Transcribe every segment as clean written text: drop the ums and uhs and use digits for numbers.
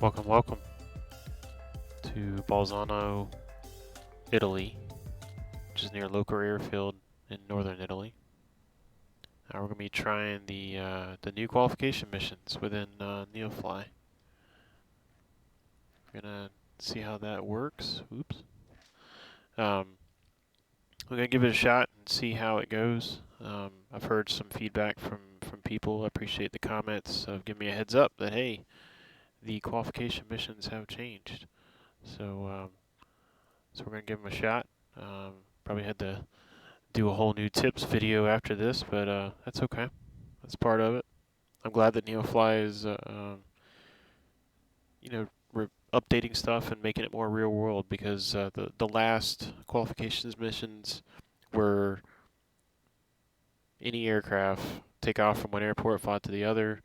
Welcome, welcome to Bolzano, Italy, which is near Locher Airfield in northern Italy. We're going to be trying the new qualification missions within Neofly. We're going to see how that works. Oops. We're going to give it a shot and see how it goes. I've heard some feedback from people. I appreciate the comments of giving me a heads up that, hey, the qualification missions have changed. So we're going to give them a shot. Probably had to do a whole new tips video after this, but that's okay. That's part of it. I'm glad that Neofly is, updating stuff and making it more real world, because the last qualifications missions were any aircraft take off from one airport, fly to the other.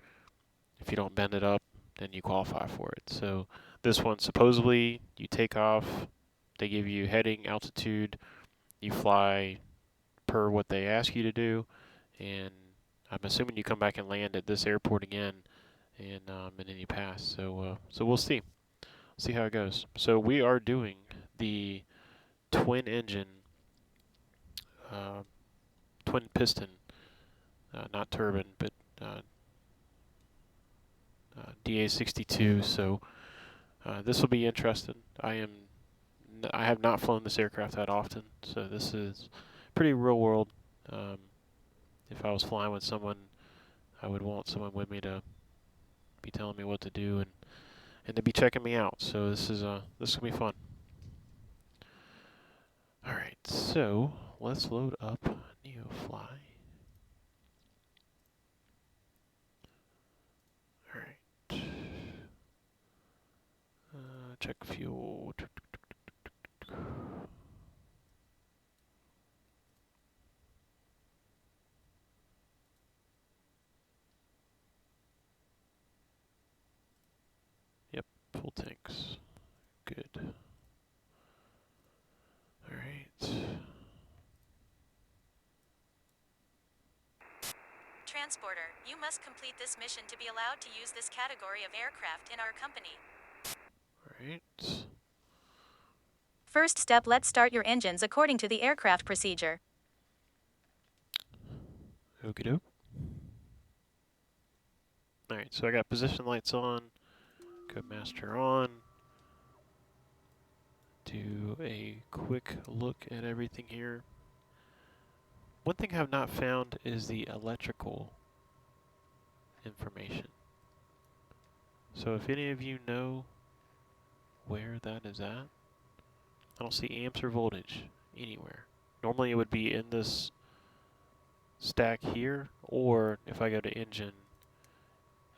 If you don't bend it up, then you qualify for it. So this one, supposedly, you take off, they give you heading, altitude, you fly per what they ask you to do, and I'm assuming you come back and land at this airport again, and then you pass. So we'll see how it goes. So we are doing the twin engine, twin piston, not turbine, but DA62. So this will be interesting. I have not flown this aircraft that often, so this is pretty real world. If I was flying with someone, I would want someone with me to be telling me what to do and to be checking me out. So this is gonna be fun. All right, so let's load up Neofly. All right, check fuel. Yep, full tanks. Good. All right. Transporter, you must complete this mission to be allowed to use this category of aircraft in our company. All right. First step, let's start your engines according to the aircraft procedure. Okie doke. All right, so I got position lights on, code master on. Do a quick look at everything here. One thing I've not found is the electrical information. So if any of you know where that is at, I don't see amps or voltage anywhere. Normally it would be in this stack here, or if I go to engine,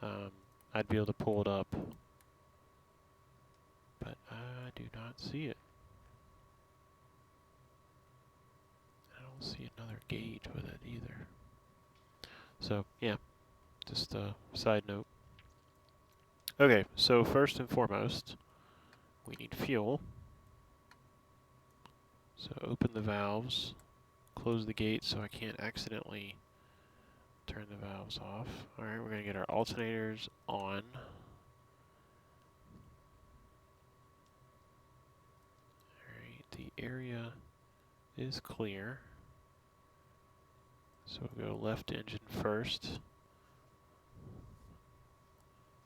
I'd be able to pull it up. But I do not see it. I don't see another gauge with it either. So yeah, just a side note. Okay, so first and foremost, we need fuel. So open the valves, close the gate so I can't accidentally turn the valves off. Alright, we're going to get our alternators on. Alright, the area is clear. So we'll go left engine first.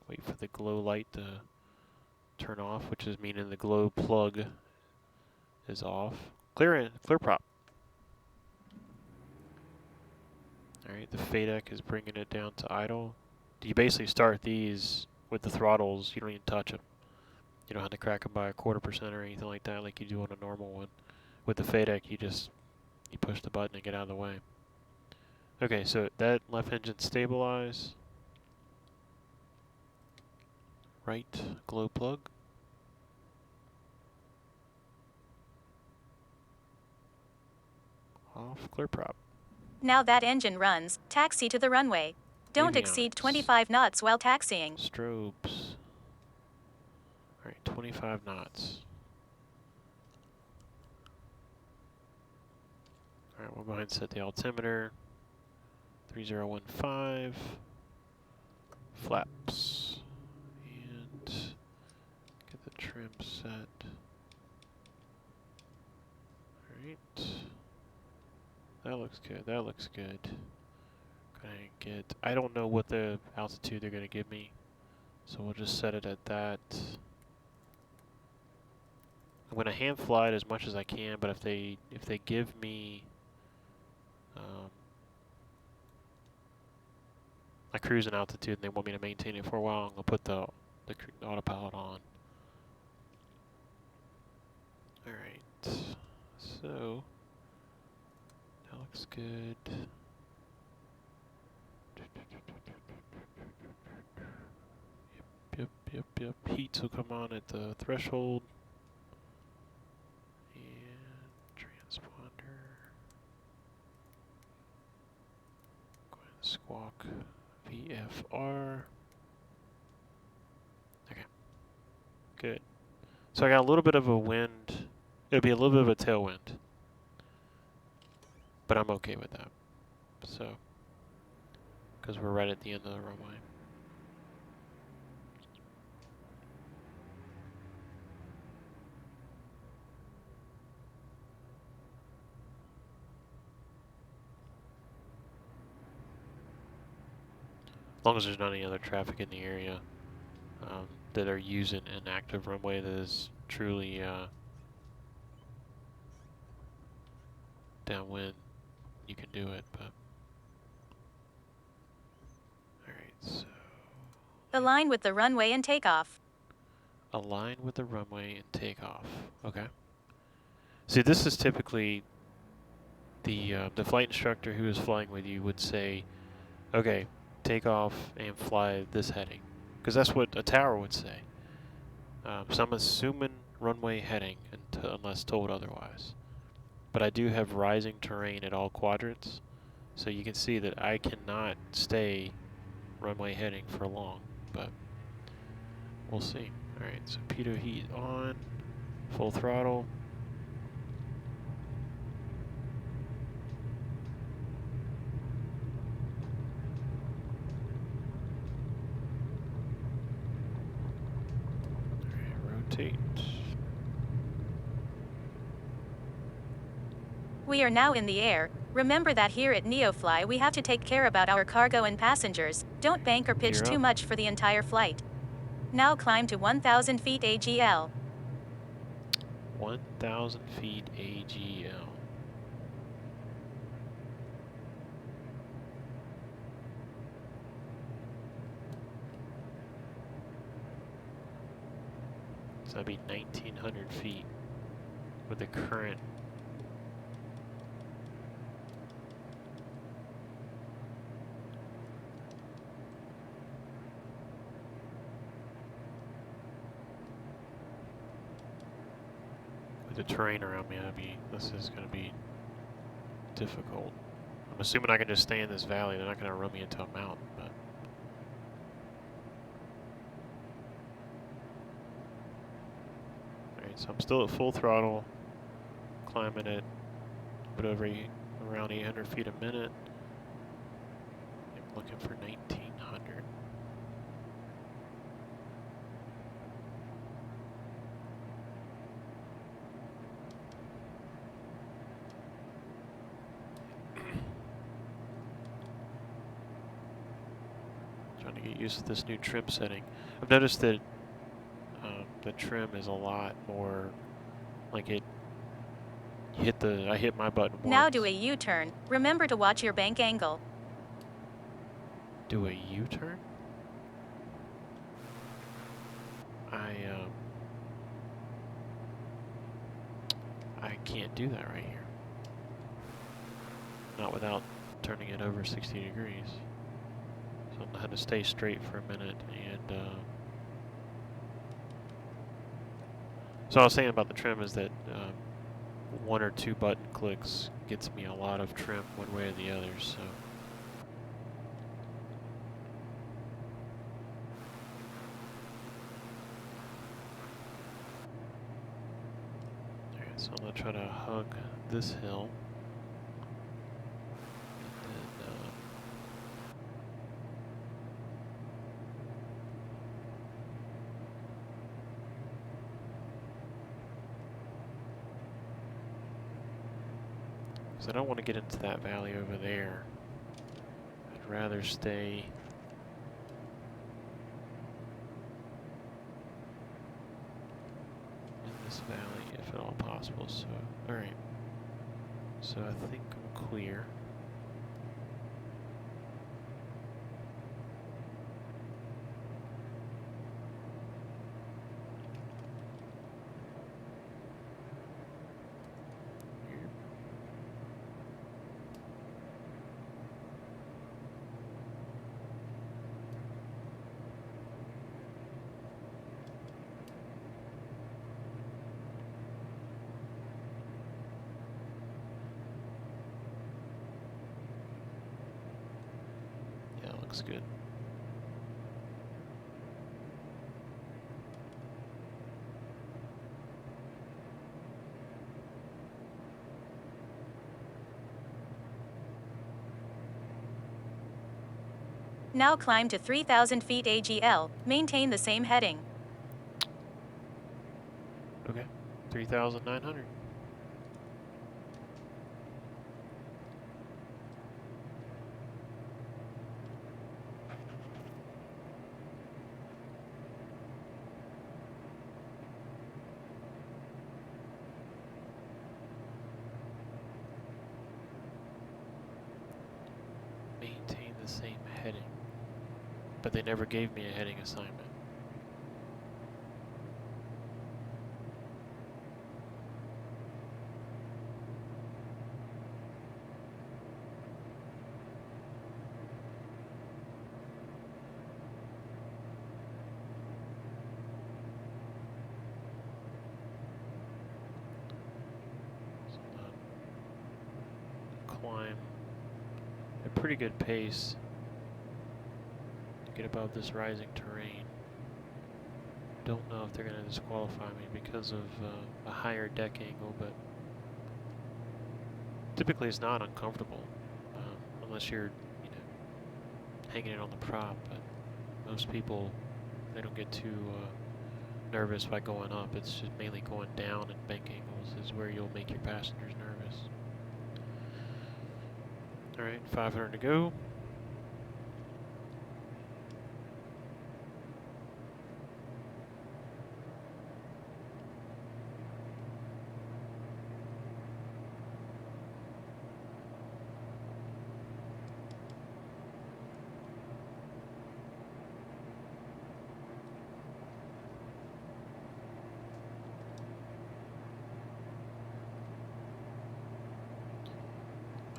Wait for the glow light to turn off, which is meaning the glow plug is off. Clear prop. Alright, the FADEC is bringing it down to idle. You basically start these with the throttles, you don't even touch them. You don't have to crack them by 1/4% or anything like that like you do on a normal one. With the FADEC, you push the button and get out of the way. Okay, so that left engine stabilize. Right glow plug. Off clear prop. Now that engine runs, taxi to the runway. Don't exceed 25 knots while taxiing. Strobes. Alright, 25 knots. Alright, we'll go ahead and set the altimeter. 3015. Flaps. And trim set. Alright. That looks good. That looks good. I don't know what the altitude they're going to give me, so we'll just set it at that. I'm going to hand fly it as much as I can, but if they give me a cruising altitude and they want me to maintain it for a while, I'm going to put the autopilot on. Alright, so that looks good. Yep. Heats will come on at the threshold. And transponder. Go ahead and squawk VFR. Okay, good. So I got a little bit of a wind. It'll be a little bit of a tailwind, but I'm okay with that. So, because we're right at the end of the runway. As long as there's not any other traffic in the area that are using an active runway that is truly downwind, you can do it, but alright, so Align with the runway and takeoff. align with the runway and takeoff. Okay. See, this is typically the flight instructor who is flying with you would say, okay, take off and fly this heading, because that's what a tower would say. So I'm assuming runway heading unless told otherwise. But I do have rising terrain at all quadrants, so you can see that I cannot stay runway heading for long, but we'll see. Alright, so pitot heat on, full throttle. Rotate. We are now in the air. Remember that here at Neofly we have to take care about our cargo and passengers. Don't bank or pitch too much for the entire flight. Now climb to 1,000 feet AGL. 1,000 feet AGL. So that'd be 1,900 feet with the current. With the terrain around me, this is going to be difficult. I'm assuming I can just stay in this valley. They're not going to run me into a mountain, but. Alright, so I'm still at full throttle, climbing at a bit over around 800 feet a minute. I'm looking for 1,900. Trying to get used to this new trim setting. I've noticed that the trim is a lot more like it. I hit my button once. Now do a U-turn. Remember to watch your bank angle. Do a U-turn? I can't do that right here. Not without turning it over 60 degrees. So I had to stay straight for a minute and so I was saying about the trim is that one or two button clicks gets me a lot of trim one way or the other, so. Alright, so I'm going to try to hug this hill. And then, Because I don't want to get into that valley over there. I'd rather stay in this valley if at all possible. So, alright. So I think I'm clear. Looks good. Now climb to 3,000 feet AGL, maintain the same heading. Okay, 3,900. Maintain the same heading. But they never gave me a heading assignment. Climb at a pretty good pace to get above this rising terrain. Don't know if they're going to disqualify me because of a higher deck angle, but typically it's not uncomfortable unless you're, hanging it on the prop. But most people, they don't get too nervous by going up. It's just mainly going down, and bank angles is where you'll make your passengers nervous. All right, 500 to go.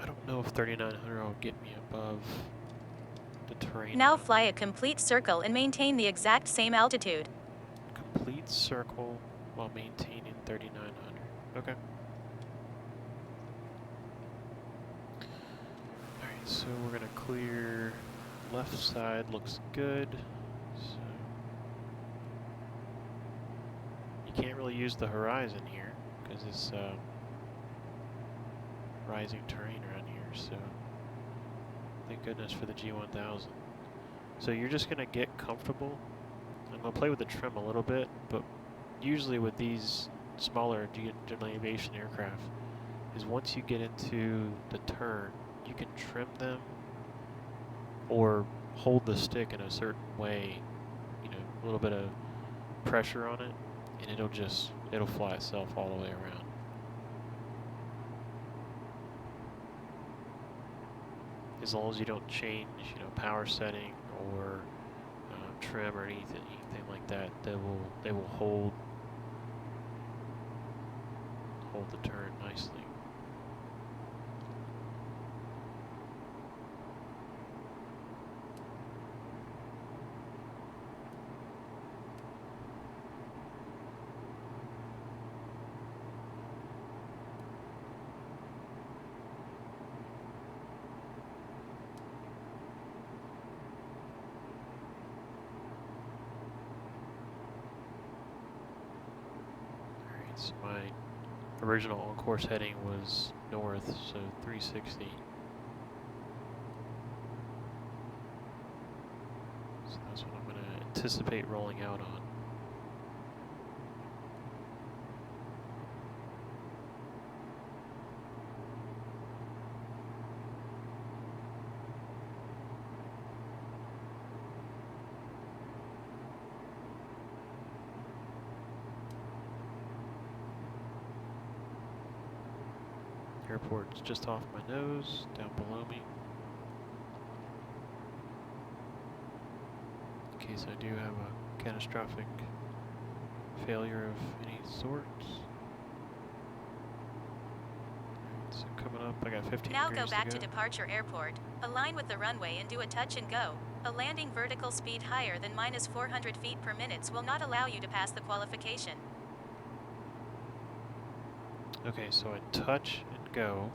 I don't know if 3,900 will get me above the terrain. Now fly a complete circle and maintain the exact same altitude. Complete circle while maintaining 3,900. Okay. Alright, so we're going to clear left side, looks good. So you can't really use the horizon here because it's rising terrain around here, so thank goodness for the G1000. So you're just going to get comfortable. I'm going to play with the trim a little bit, but usually with these smaller general aviation aircraft is once you get into the turn, you can trim them or hold the stick in a certain way, a little bit of pressure on it, and it'll fly itself all the way around. As long as you don't change, power setting or trim or anything like that, they will hold the turn nicely. So my original on-course heading was north, so 360. So that's what I'm going to anticipate rolling out on. Airport's just off my nose, down below me. In case I do have a catastrophic failure of any sort. Alright, so coming up, I got 15 Now degrees go back to to departure airport, align with the runway and do a touch and go. A landing vertical speed higher than minus 400 feet per minute will not allow you to pass the qualification. Okay, so I touch and go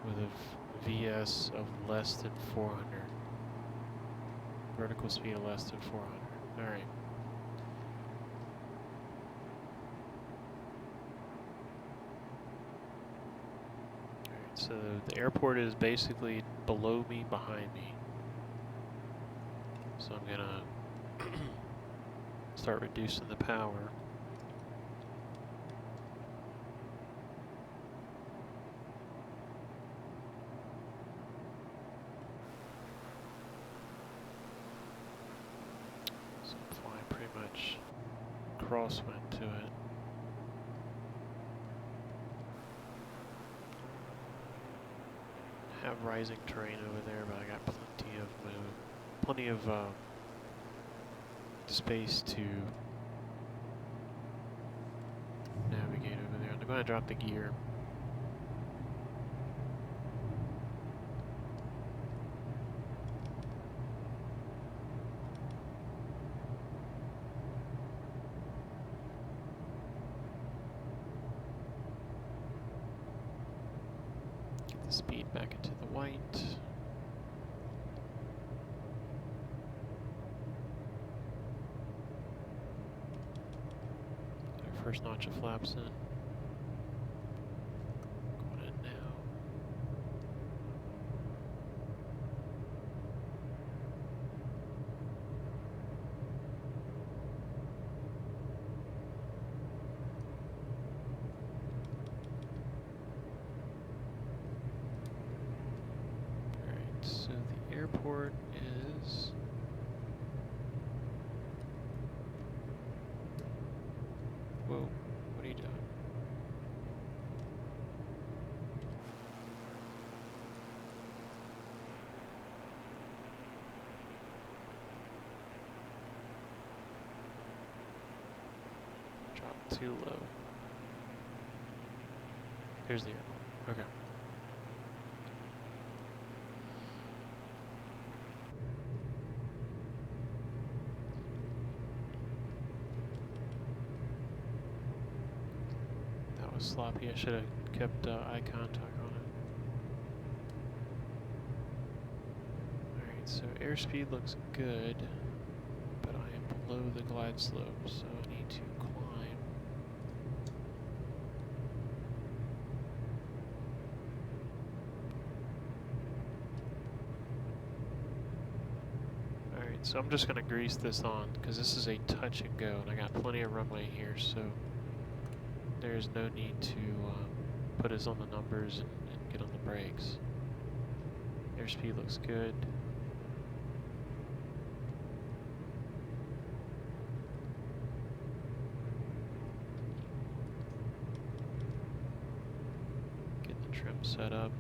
with a VS of less than 400. Vertical speed of less than 400. Alright. Alright, so the airport is basically below me, behind me. So I'm gonna start reducing the power. So I'm flying pretty much crosswind to it. Have rising terrain over there, but I got plenty of space to navigate over there. I'm going to drop the gear. Get the speed back into the white. First notch of flaps in. Going in now. Alright, so the airport is whoa, what are you doing? Drop too low. Here's the airport. Okay. Sloppy. I should have kept eye contact on it. Alright, so airspeed looks good, but I am below the glide slope, so I need to climb. Alright, so I'm just going to grease this on, because this is a touch and go, and I got plenty of runway here, so there's no need to put us on the numbers and get on the brakes. Airspeed looks good. Getting the trim set up.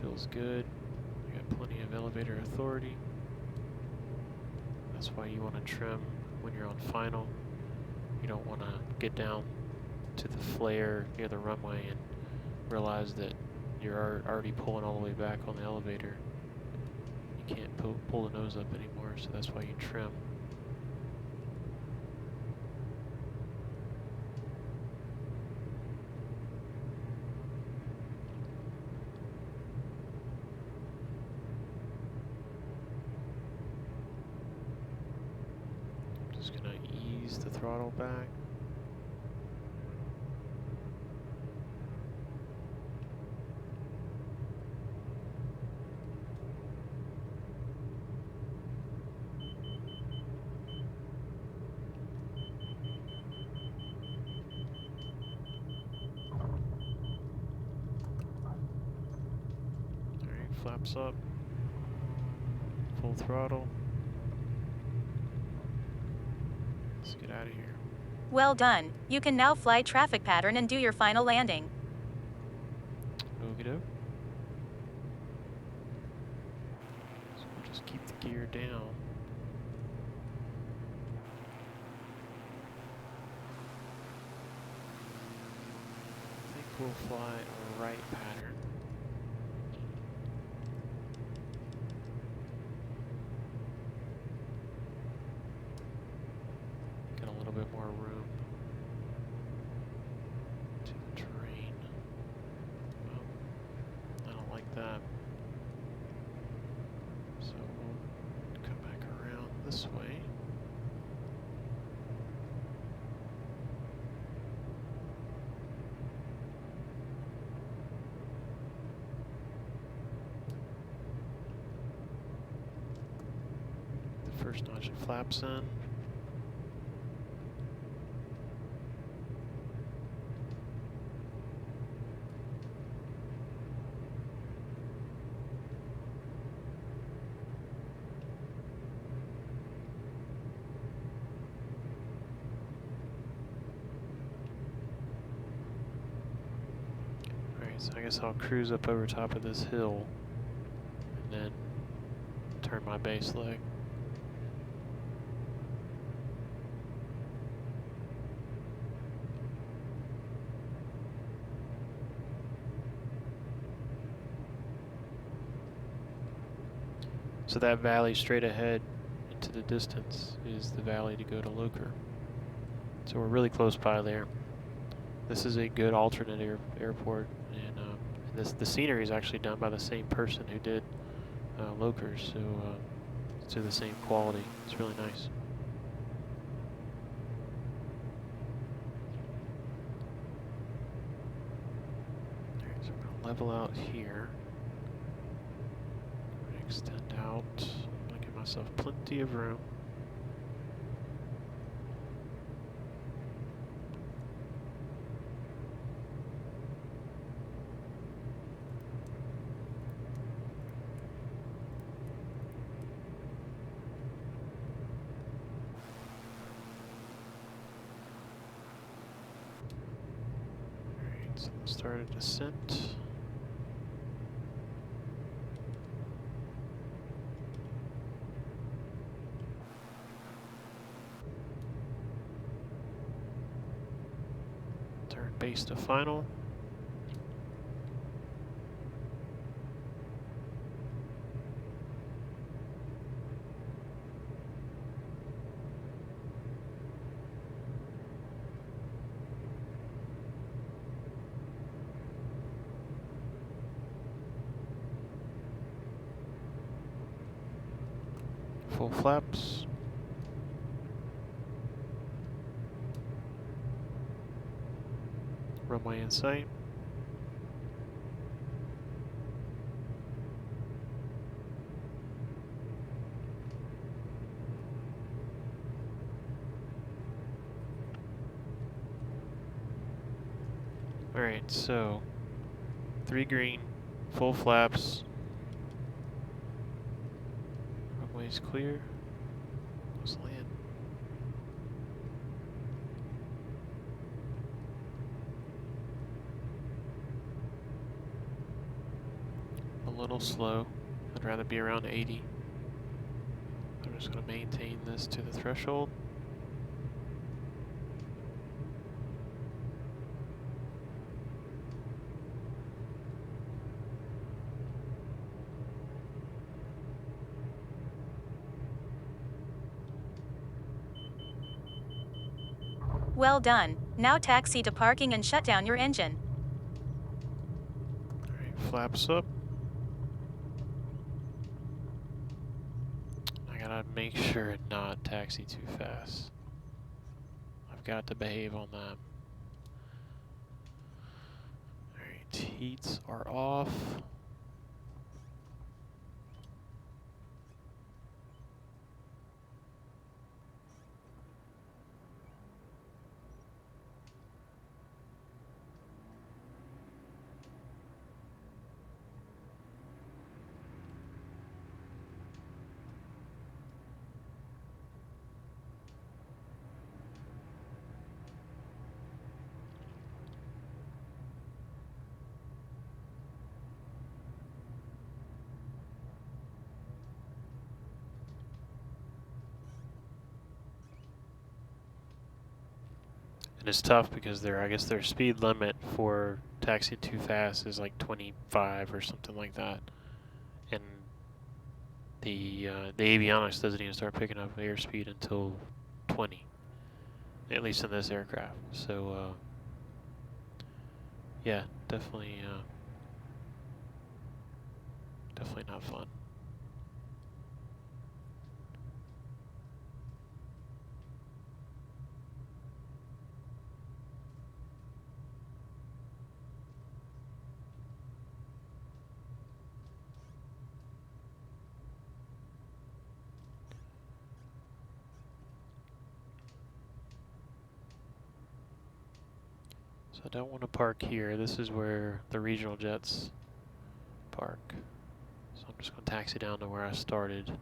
Feels good. You got plenty of elevator authority. That's why you want to trim when you're on final. You don't want to get down to the flare near the runway and realize that you're already pulling all the way back on the elevator. You can't pull the nose up anymore, so that's why you trim. I'm just going to ease the throttle back. Flaps up, full throttle. Let's get out of here. Well done. You can now fly traffic pattern and do your final landing. Okie doke. So we'll just keep the gear down. I think we'll fly a right pattern. Get a little bit more room to the terrain. Well, I don't like that. So we'll come back around this way. The first notch of flaps in. So I guess I'll cruise up over top of this hill and then turn my base leg. So that valley straight ahead into the distance is the valley to go to Locher. So we're really close by there. This is a good alternate airport, and the scenery is actually done by the same person who did Locher, so it's to the same quality. It's really nice. Alright, so we're going to level out here. I'm going to extend out. I'm going to give myself plenty of room. So we'll start a descent. Turn base to final. Full flaps. Runway in sight. Alright, so 3 green, full flaps. Runway's clear. Let's land. A little slow. I'd rather be around 80. I'm just going to maintain this to the threshold. Well done. Now taxi to parking and shut down your engine. Alright, flaps up. I gotta make sure and not taxi too fast. I've got to behave on that. Alright, heats are off. And it's tough because I guess their speed limit for taxiing too fast is like 25 or something like that. And the avionics doesn't even start picking up airspeed until 20, at least in this aircraft. So yeah, definitely not fun. So I don't want to park here. This is where the regional jets park. So I'm just going to taxi down to where I started. Get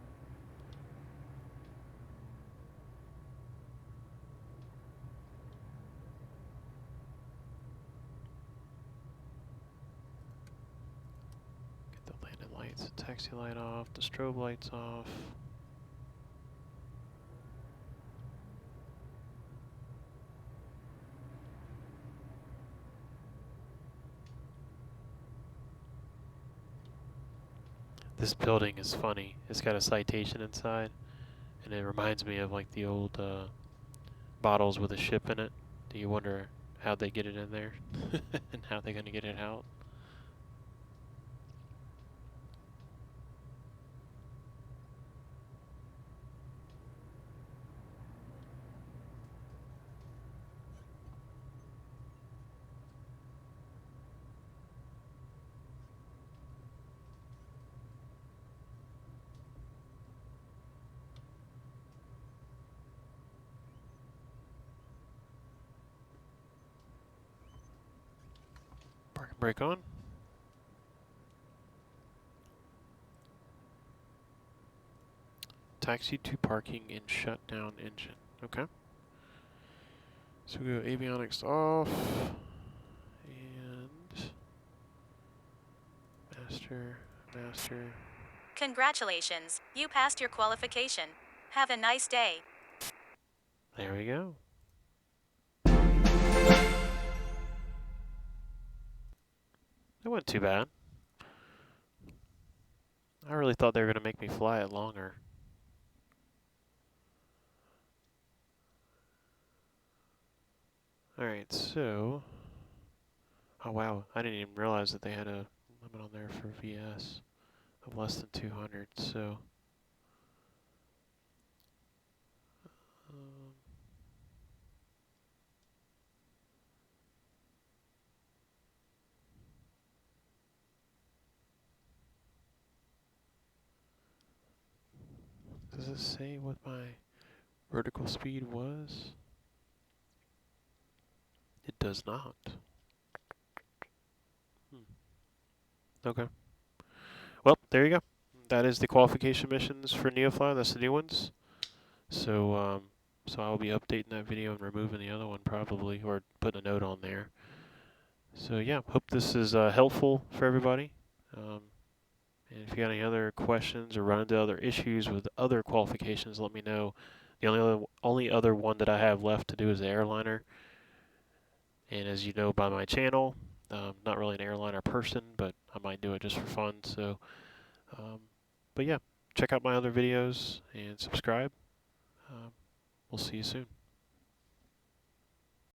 the landing lights, taxi light off, the strobe lights off. This building is funny. It's got a citation inside, and it reminds me of like the old bottles with a ship in it. Do you wonder how they get it in there and how they're going to get it out? Park and brake on. Taxi to parking and shut down engine. Okay. So we go avionics off and master. Congratulations, you passed your qualification. Have a nice day. There we go. That wasn't too bad. I really thought they were going to make me fly it longer. Alright, so... Oh wow, I didn't even realize that they had a limit on there for VS of less than 200, so... Um, does it say what my vertical speed was? It does not. Okay. Well, there you go. That is the qualification missions for Neofly. That's the new ones. So, so I'll be updating that video and removing the other one probably, or putting a note on there. So yeah, hope this is helpful for everybody. And if you got any other questions or run into other issues with other qualifications, let me know. The only other one that I have left to do is the airliner. And as you know by my channel, not really an airliner person, but I might do it just for fun. So, but yeah, check out my other videos and subscribe. We'll see you soon.